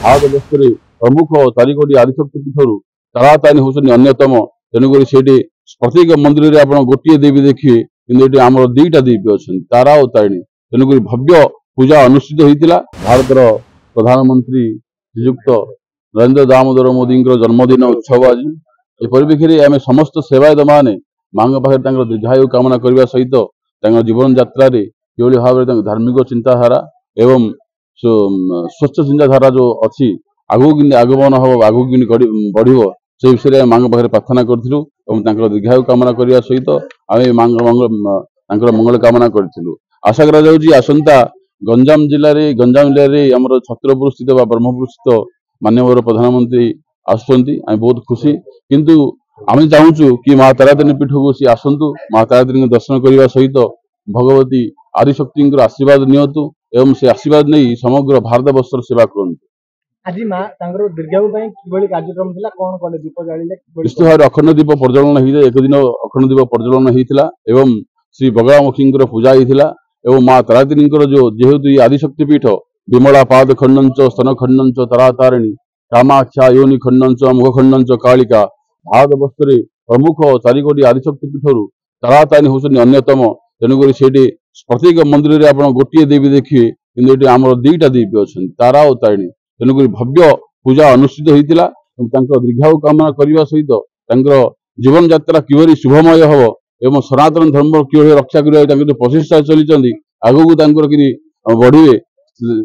भारत वर्ष में प्रमुख 4 आदिशक्ति पीठर तारातारिणी होती अन्यतम। तेणुक से प्रत्येक मंदिर में आप गोटे देवी देखिए कि आम 2टा देवी अच्छा तारा और तारिणी। तेणुक भव्य पूजा अनुष्ठित होता। भारत प्रधानमंत्री श्रीयुक्त नरेंद्र दामोदर मोदी जन्मदिन उत्सव आज ए परिप्रेक्षी में आम समस्त सेवायत मैंने माँ पाखे दीर्घायु कामना करने सहित जीवन यात्रा किभली भाव में धार्मिक चिंताधारा एवं स्वच्छ चिंताधारा जो अच्छी आगू आगमन हम आगू बढ़ से विषय माँ पाखे प्रार्थना करूँ दीर्घायु कामना करने सहित आम मंगल कामना करूँ। आशा करा गंजाम जिले में आम छत्रपुर स्थित ब्रह्मपुर स्थित माननीय प्रधानमंत्री आसुँच बहुत खुशी। किंतु आम चाहूँ कि माँ तारातारिणी पीठ को सी आसतु माँ तारातारिणी दर्शन करने सहित भगवती आदिशक्ति आशीर्वाद नियंतु एवं से आशीर्वाद नहीं समग्र भारत वर्ष सेवा करूँ। आज माँ दीर्घायु कार्यक्रम कौन कले दीप जाले निश्चित भाव अखंड दीप प्रज्वलन होता एक दिन अखंड दीप प्रज्वलन होता एवं श्री बगलामुखी पूजा होता एवं माँ तारातारिणी जो जेहेतु आदिशक्ति पीठ विमला पाद खंडंच स्तन खंडंच तारातारिणी कामाक्षा योनि खंडंच मुख खंडंच कालिका भारत वर्ष में प्रमुख 4 आदिशक्ति पीठर तारातारिणी होती अन्यतम। तेणुक से प्रत्येक मंदिर में आप गोटे देवी देखिए कि आम 2टा देवी अच्छा तारा और तारिणी। तेणुक भव्य पूजा अनुष्ठित होता। दीर्घायु कामना करने सहित जीवन यात्रा किभली शुभमय हम एवं सनातन धर्म किभली रक्षा करने प्रचेषा चली आगू कि बढ़े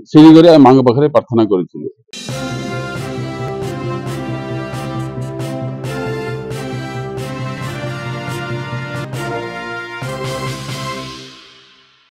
से दिगरे माँ पाखे प्रार्थना करूँ।